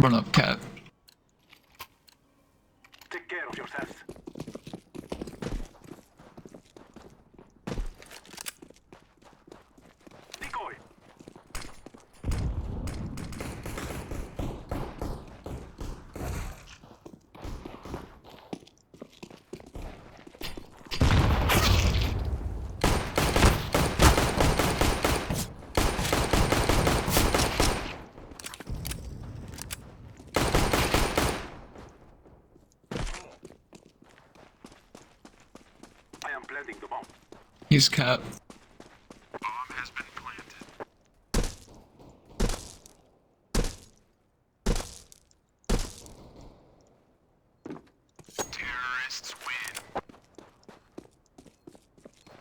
Run up, cat. Take care of yourself. Decoy. I am planting the bomb. He's cat.